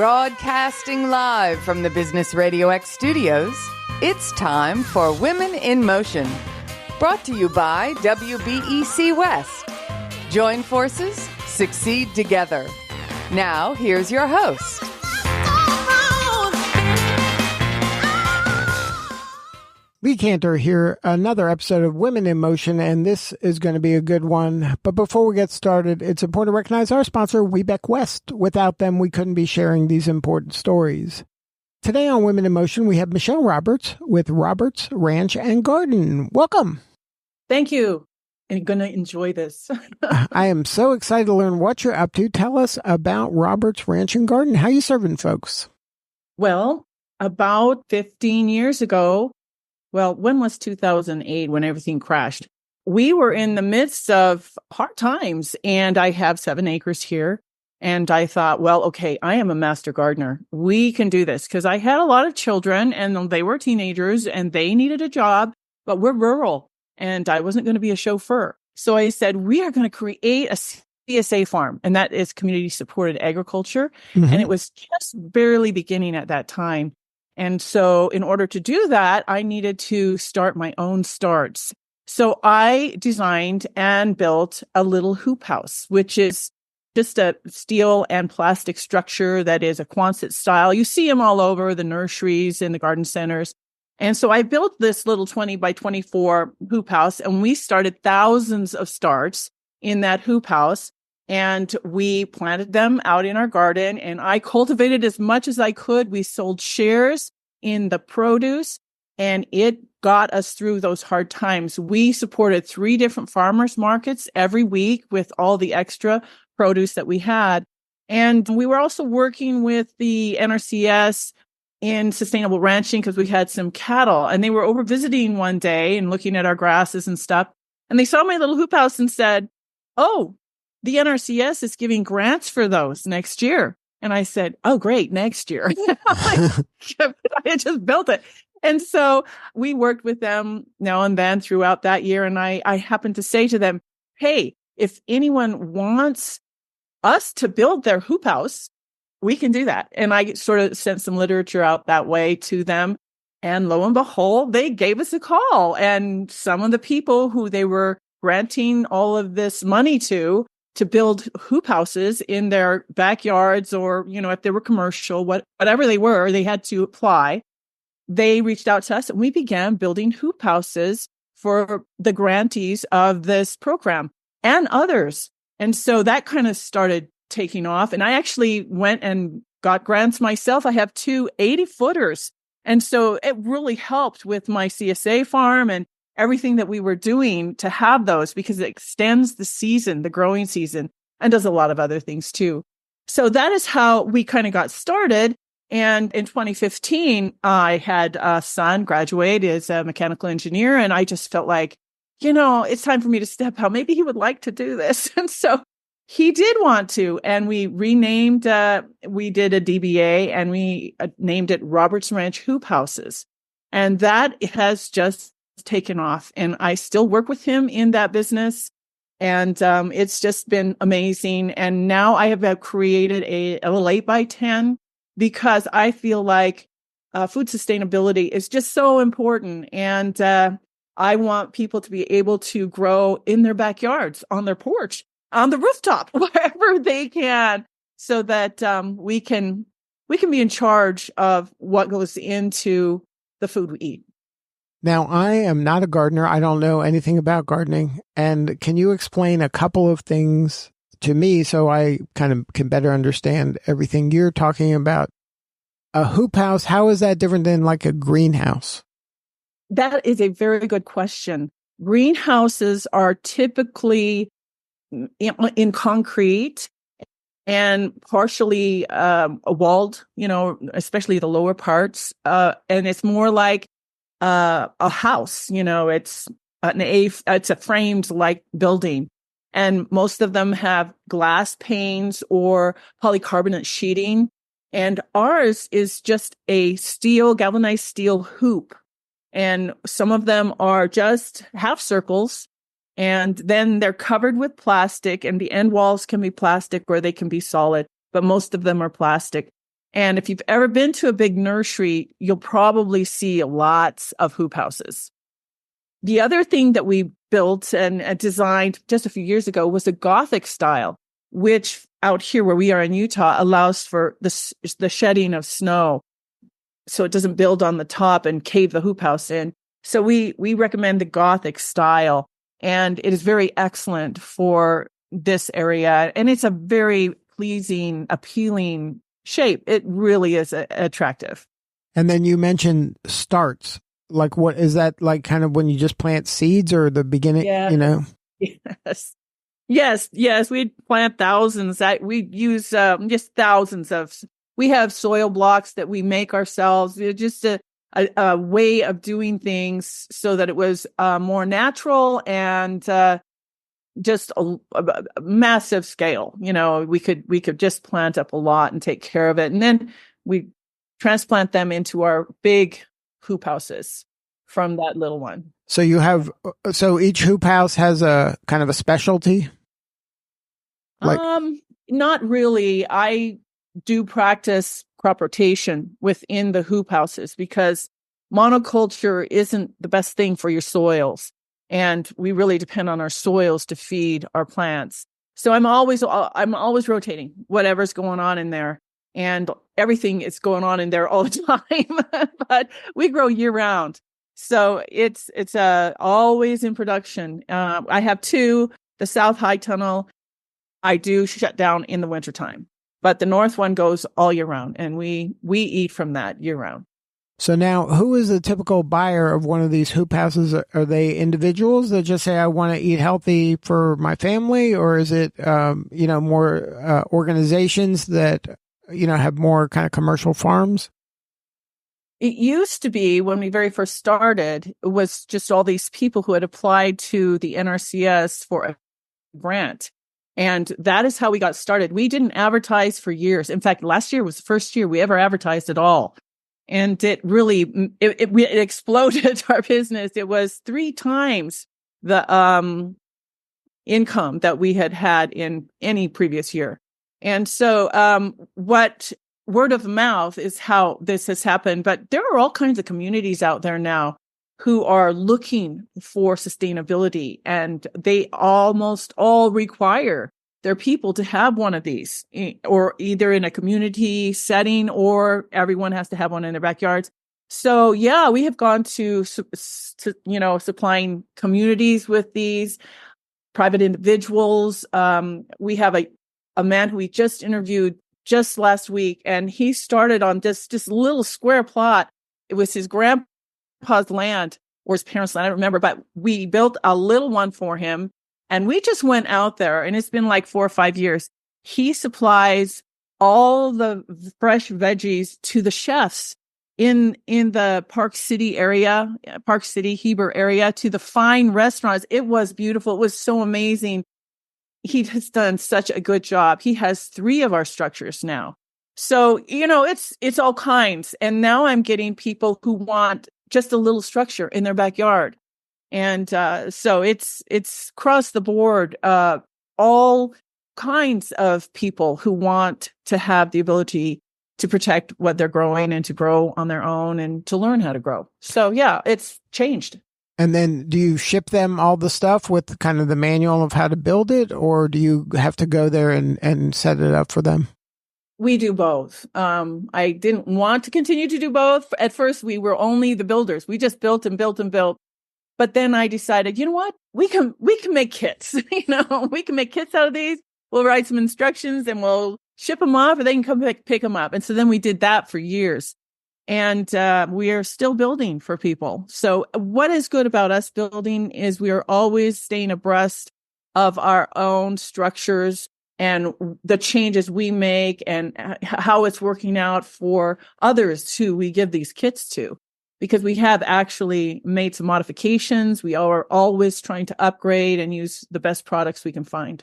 Broadcasting live from the Business RadioX studios, it's time for Women in Motion. Brought to you by WBEC West. Join forces, succeed together. Now, here's your host. Lee Cantor here, another episode of Women in Motion, and this is going to be a good one. But before we get started, it's important to recognize our sponsor, Webeck West. Without them, we couldn't be sharing these important stories. Today on Women in Motion, we have Michelle Roberts with Roberts Ranch and Garden. Welcome. Thank you. I'm going to enjoy this. I am so excited to learn what you're up to. Tell us about Roberts Ranch and Garden. How are you serving folks? Well, about 15 years ago, when was 2008 when everything crashed? We were in the midst of hard times, and I have 7 acres here. And I thought, okay, I am a master gardener. We can do this because I had a lot of children and they were teenagers and they needed a job, but we're rural and I wasn't going to be a chauffeur. So I said, we are going to create a CSA farm, and that is community supported agriculture. And it was just barely beginning at that time. And so in order to do that, I needed to start my own starts. So I designed and built a little hoop house, which is just a steel and plastic structure that is a Quonset style. You see them all over the nurseries and the garden centers. And so I built this little 20 by 24 hoop house, and we started thousands of starts in that hoop house. And we planted them out in our garden, and I cultivated as much as I could. We sold shares in the produce, and it got us through those hard times. We supported 3 different farmers markets every week with all the extra produce that we had. And we were also working with the NRCS in sustainable ranching because we had some cattle, and they were over visiting one day and looking at our grasses and stuff. And they saw my little hoop house and said, "Oh, the NRCS is giving grants for those next year." And I said, "Oh, great, next year." I had just built it. And so we worked with them now and then throughout that year. And I happened to say to them, "Hey, if anyone wants us to build their hoop house, we can do that." And I sort of sent some literature out that way to them. And lo and behold, they gave us a call. And some of the people who they were granting all of this money to build hoop houses in their backyards, or, if they were commercial, whatever they were, they had to apply. They reached out to us, and we began building hoop houses for the grantees of this program and others. And so that kind of started taking off. And I actually went and got grants myself. I have 2 80-footers. And so it really helped with my CSA farm and everything that we were doing to have those, because it extends the season, the growing season, and does a lot of other things too. So that is how we kind of got started. And in 2015, I had a son graduate as a mechanical engineer. And I just felt like, it's time for me to step out. Maybe he would like to do this. And so he did want to. And we renamed, we did a DBA, and we named it Roberts Ranch Hoophouses. And that has just taken off, and I still work with him in that business, and it's just been amazing. And now I have created a little 8x10 because I feel like food sustainability is just so important, and I want people to be able to grow in their backyards, on their porch, on the rooftop, wherever they can, so that we can be in charge of what goes into the food we eat. Now, I am not a gardener. I don't know anything about gardening. And can you explain a couple of things to me so I kind of can better understand everything you're talking about? A hoop house, how is that different than like a greenhouse? That is a very good question. Greenhouses are typically in concrete and partially walled, especially the lower parts. And it's more like a house, it's a framed like building, and most of them have glass panes or polycarbonate sheeting. And ours is just a galvanized steel hoop. And some of them are just half circles, and then they're covered with plastic, and the end walls can be plastic or they can be solid, but most of them are plastic. And if you've ever been to a big nursery, you'll probably see lots of hoop houses. The other thing that we built and designed just a few years ago was a Gothic style, which out here where we are in Utah allows for the shedding of snow, so it doesn't build on the top and cave the hoop house in. So we recommend the Gothic style, and it is very excellent for this area. And it's a very pleasing, appealing shape. It really is attractive. And then you mentioned starts. Like, what is that, like kind of when you just plant seeds or the beginning, Yes. We plant thousands. We use just thousands of, we have soil blocks that we make ourselves. It's just a way of doing things so that it was more natural and just a massive scale. We could just plant up a lot and take care of it. And then we transplant them into our big hoop houses from that little one. So each hoop house has a kind of a specialty? Not really. I do practice crop rotation within the hoop houses because monoculture isn't the best thing for your soils. And we really depend on our soils to feed our plants. So I'm always rotating whatever's going on in there. And everything is going on in there all the time, but we grow year round. So it's always in production. I have two. The South High Tunnel, I do shut down in the wintertime, but the North one goes all year round, and we eat from that year round. So now, who is the typical buyer of one of these hoop houses? Are they individuals that just say, I want to eat healthy for my family? Or is it, more organizations that have more kind of commercial farms? It used to be when we very first started, it was just all these people who had applied to the NRCS for a grant. And that is how we got started. We didn't advertise for years. In fact, last year was the first year we ever advertised at all. And it really, it exploded our business. It was 3 times the income that we had in any previous year. And so what word of mouth is how this has happened. But there are all kinds of communities out there now who are looking for sustainability, and they almost all require their people to have one of these, or either in a community setting, or everyone has to have one in their backyards. So yeah, we have gone to supplying communities with these private individuals. We have a man who we just interviewed just last week, and he started on this little square plot. It was his grandpa's land or his parents' land, I don't remember, but we built a little one for him, and we just went out there, and it's been like 4 or 5 years. He supplies all the fresh veggies to the chefs in the Park City area, Park City, Heber area, to the fine restaurants. It was beautiful. It was so amazing. He has done such a good job. He has 3 of our structures now. So, it's all kinds. And now I'm getting people who want just a little structure in their backyard. And so it's across the board, all kinds of people who want to have the ability to protect what they're growing and to grow on their own and to learn how to grow. So yeah, it's changed. And then do you ship them all the stuff with kind of the manual of how to build it, or do you have to go there and set it up for them? We do both. I didn't want to continue to do both. At first, we were only the builders. We just built and built and built. But then I decided, you know what? We can make kits. We can make kits out of these. We'll write some instructions and we'll ship them off, or they can come pick them up. And so then we did that for years. And we are still building for people. So what is good about us building is we are always staying abreast of our own structures and the changes we make and how it's working out for others who we give these kits to. Because we have actually made some modifications. We are always trying to upgrade and use the best products we can find.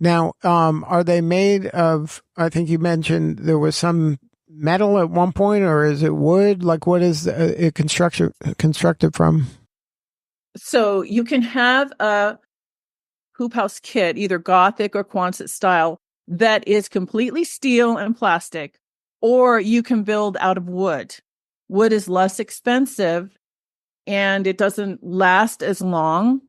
Now, are they made of, I think you mentioned there was some metal at one point, or is it wood? Like, what is it constructed from? So you can have a hoop house kit, either Gothic or Quonset style, that is completely steel and plastic, or you can build out of wood. Wood is less expensive and it doesn't last as long.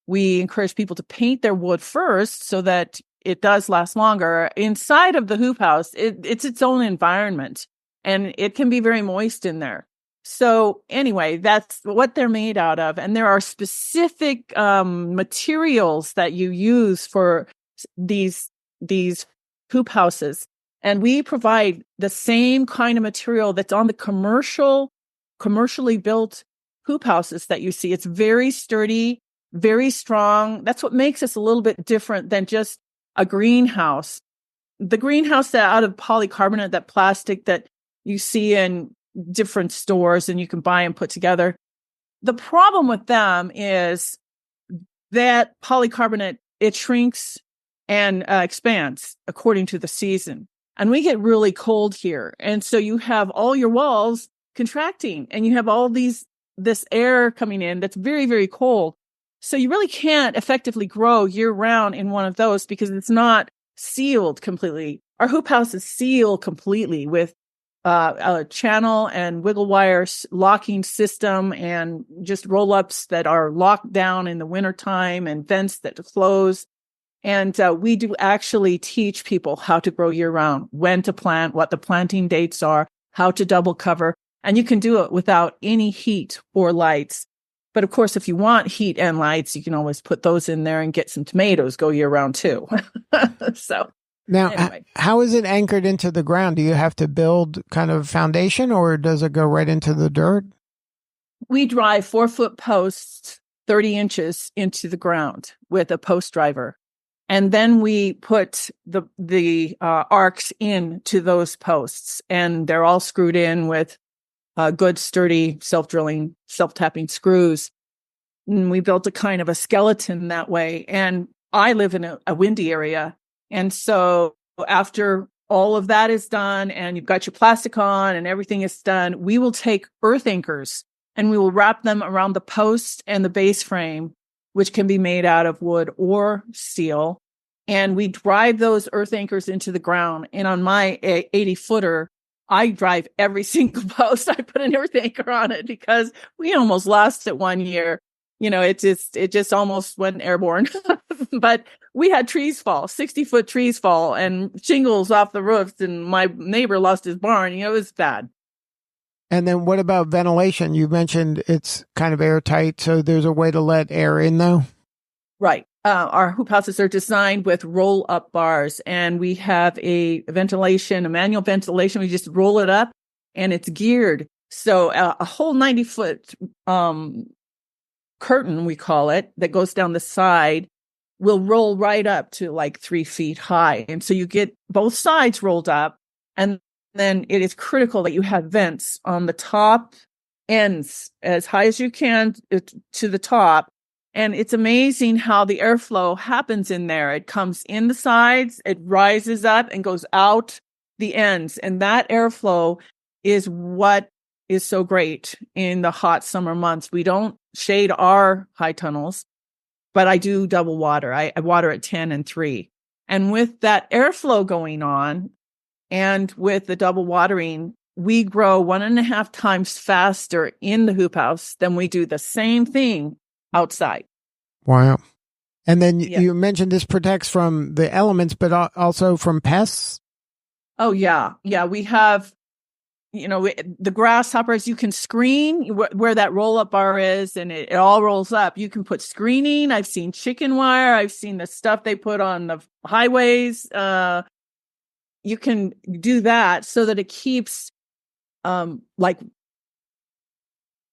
We encourage people to paint their wood first so that it does last longer. Inside of the hoop house, it's its own environment and it can be very moist in there. So anyway, that's what they're made out of. And there are specific materials that you use for these hoop houses. And we provide the same kind of material that's on the commercially built hoop houses that you see. It's very sturdy, very strong. That's what makes us a little bit different than just a greenhouse. The greenhouse that out of polycarbonate, that plastic that you see in different stores and you can buy and put together. The problem with them is that polycarbonate, it shrinks and expands according to the season. And we get really cold here. And so you have all your walls contracting and you have all this air coming in that's very, very cold. So you really can't effectively grow year round in one of those because it's not sealed completely. Our hoop house is sealed completely with a channel and wiggle wire locking system and just roll-ups that are locked down in the wintertime and vents that close. And we do actually teach people how to grow year-round, when to plant, what the planting dates are, how to double cover. And you can do it without any heat or lights. But of course, if you want heat and lights, you can always put those in there and get some tomatoes, go year-round too. So now, anyway. How is it anchored into the ground? Do you have to build kind of foundation or does it go right into the dirt? We drive 4-foot posts 30 inches into the ground with a post driver. And then we put the arcs into those posts and they're all screwed in with good, sturdy, self-drilling, self-tapping screws. And we built a kind of a skeleton that way. And I live in a windy area. And so after all of that is done and you've got your plastic on and everything is done, we will take earth anchors and we will wrap them around the post and the base frame, which can be made out of wood or steel. And we drive those earth anchors into the ground. And on my 80-footer, I drive every single post. I put an earth anchor on it because we almost lost it one year. You know, it just almost went airborne. But we had trees fall, 60-foot trees fall and shingles off the roofs. And my neighbor lost his barn. You know, it was bad. And then what about ventilation? You mentioned it's kind of airtight. So there's a way to let air in though? Right. Our hoop houses are designed with roll-up bars, and we have a manual ventilation. We just roll it up, and it's geared. So a whole 90-foot curtain, we call it, that goes down the side, will roll right up to like 3 feet high. And so you get both sides rolled up, and then it is critical that you have vents on the top ends as high as you can to the top. And it's amazing how the airflow happens in there. It comes in the sides, it rises up and goes out the ends. And that airflow is what is so great in the hot summer months. We don't shade our high tunnels, but I do double water. I water at 10 and 3. And with that airflow going on and with the double watering, we grow 1.5 times faster in the hoop house than we do the same thing outside. Wow. And then you mentioned this protects from the elements, but also from pests? Oh, yeah. Yeah, we have, the grasshoppers, you can screen where that roll-up bar is, and it all rolls up. You can put screening. I've seen chicken wire. I've seen the stuff they put on the highways. You can do that so that it keeps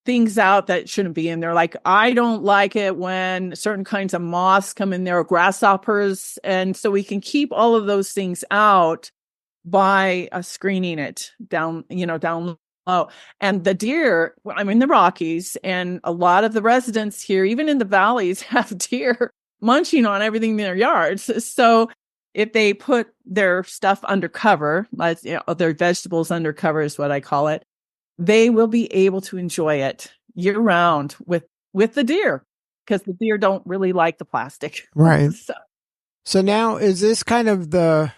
things out that shouldn't be in there. Like, I don't like it when certain kinds of moths come in there or grasshoppers. And so we can keep all of those things out by screening it down low. And the deer, I'm in the Rockies, and a lot of the residents here, even in the valleys, have deer munching on everything in their yards. So if they put their stuff under cover, their vegetables under cover is what I call it, they will be able to enjoy it year round with the deer, because the deer don't really like the plastic. Right. So now, is this kind of the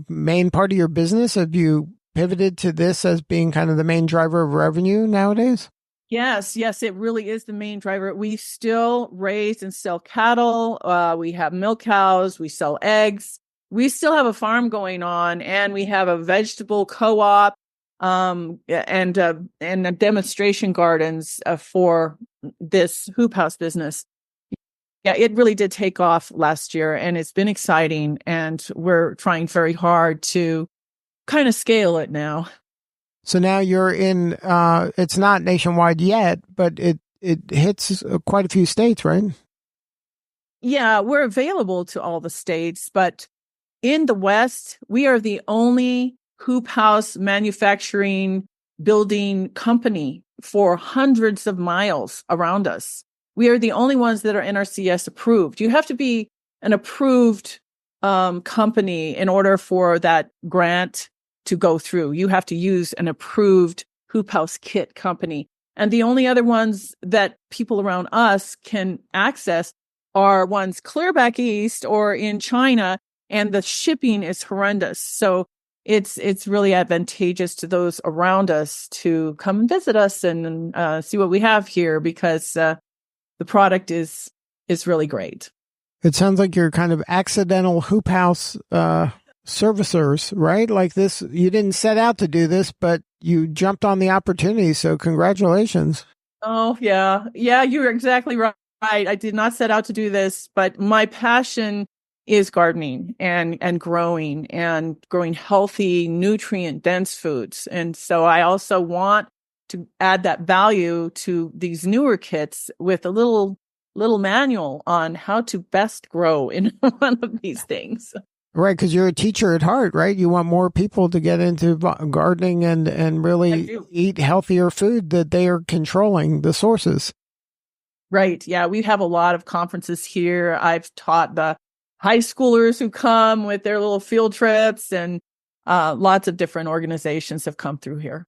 main part of your business? Have you pivoted to this as being kind of the main driver of revenue nowadays? Yes, it really is the main driver. We still raise and sell cattle. We have milk cows. We sell eggs. We still have a farm going on, and we have a vegetable co-op, and demonstration gardens for this hoop house business. Yeah, it really did take off last year, and it's been exciting. And we're trying very hard to kind of scale it now. So now you're in, it's not nationwide yet, but it hits quite a few states, right? Yeah, we're available to all the states, but in the West, we are the only hoop house manufacturing building company for hundreds of miles around us. We are the only ones that are NRCS approved. You have to be an approved company in order for that grant to go through. You have to use an approved hoop house kit company. And the only other ones that people around us can access are ones clear back east or in China, and the shipping is horrendous. So it's really advantageous to those around us to come and visit us and see what we have here, because the product is really great. It sounds like you're kind of accidental hoop house servicers, right? Like this, you didn't set out to do this, but you jumped on the opportunity. So congratulations. Oh, yeah. Yeah, you're exactly right. I did not set out to do this, but my passion is gardening and growing healthy, nutrient-dense foods. And so I also want to add that value to these newer kits with a little manual on how to best grow in one of these things. Right, because you're a teacher at heart, right? You want more people to get into gardening and really eat healthier food that they are controlling the sources. Right. Yeah, we have a lot of conferences here. I've taught the high schoolers who come with their little field trips, and lots of different organizations have come through here.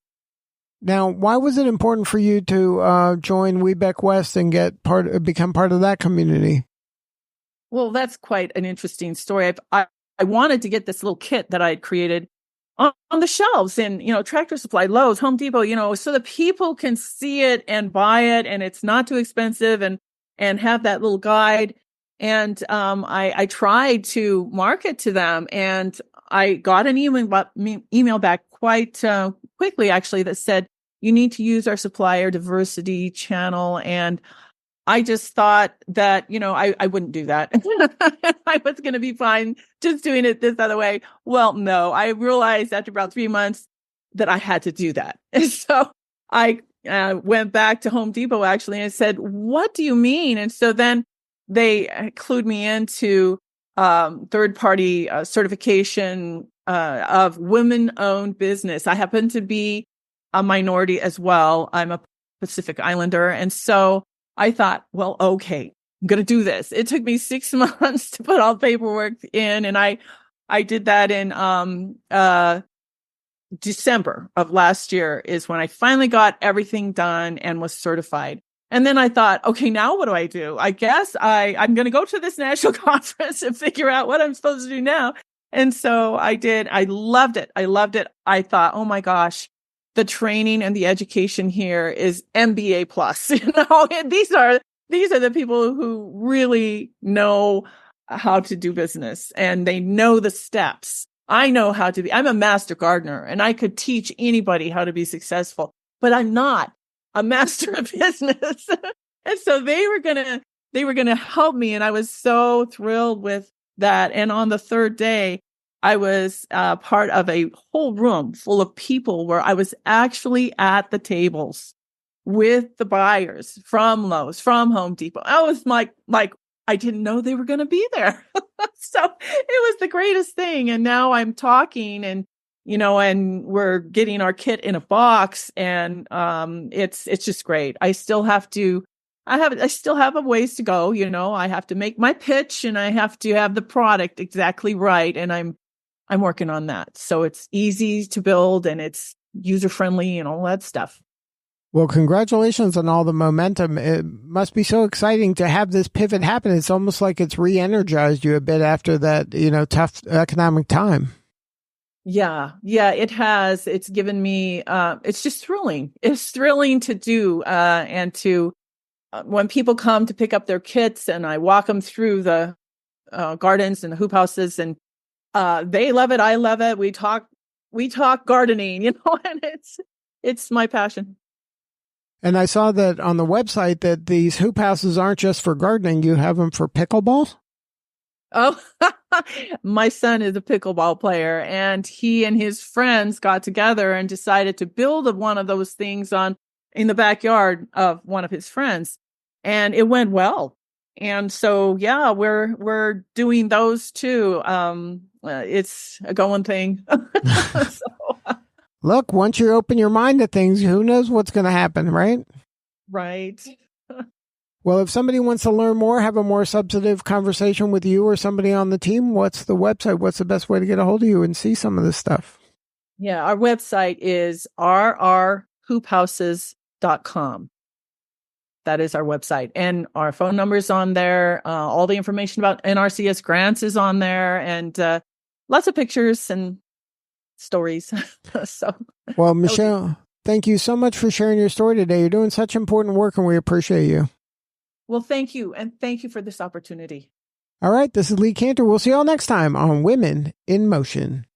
Now, why was it important for you to join Weebeck West and become part of that community? Well, that's quite an interesting story. I wanted to get this little kit that I had created on the shelves in, Tractor Supply, Lowe's, Home Depot, so that people can see it and buy it, and it's not too expensive, and have that little guide. And I tried to market to them, and I got an email back quite quickly, actually, that said, you need to use our supplier diversity channel. And I just thought that, I wouldn't do that. I was going to be fine just doing it this other way. Well, no, I realized after about 3 months that I had to do that. And so I went back to Home Depot, actually, and said, what do you mean? And so then they clued me into third-party certification of women-owned business. I happen to be a minority as well. I'm a Pacific Islander. And so I thought, well, okay, I'm going to do this. It took me 6 months to put all the paperwork in. And I did that in December of last year is when I finally got everything done and was certified. And then I thought, okay, now what do I do? I guess I'm going to go to this national conference and figure out what I'm supposed to do now. And so I did. I loved it. I thought, oh my gosh, the training and the education here is MBA plus. And these are the people who really know how to do business, and they know the steps. I know how to be. I'm a master gardener, and I could teach anybody how to be successful, but I'm not a master of business. And so they were going to help me. And I was so thrilled with that. And on the third day, I was part of a whole room full of people where I was actually at the tables with the buyers from Lowe's, from Home Depot. I was like I didn't know they were going to be there. So it was the greatest thing. And now I'm talking, and and we're getting our kit in a box, and it's just great. I still have a ways to go. I have to make my pitch, and I have to have the product exactly right. And I'm working on that. So it's easy to build, and it's user friendly and all that stuff. Well, congratulations on all the momentum. It must be so exciting to have this pivot happen. It's almost like it's re-energized you a bit after that, tough economic time. Yeah, it has. It's given me, it's just thrilling. It's thrilling to do, and to, when people come to pick up their kits and I walk them through the gardens and the hoop houses, and they love it. I love it. We talk gardening, and it's my passion. And I saw that on the website that these hoop houses aren't just for gardening. You have them for pickleball? Oh, my son is a pickleball player, and he and his friends got together and decided to build one of those things in the backyard of one of his friends, and it went well. And so, yeah, we're doing those too. It's a going thing. So, Look, once you open your mind to things, who knows what's going to happen, right? right. Well, if somebody wants to learn more, have a more substantive conversation with you or somebody on the team, what's the website? What's the best way to get a hold of you and see some of this stuff? Yeah, our website is rrhoophouses.com. That is our website. And our phone number is on there. All the information about NRCS grants is on there, and lots of pictures and stories. So, well, Michelle, thank you so much for sharing your story today. You're doing such important work, and we appreciate you. Well, thank you. And thank you for this opportunity. All right. This is Lee Cantor. We'll see you all next time on Women in Motion.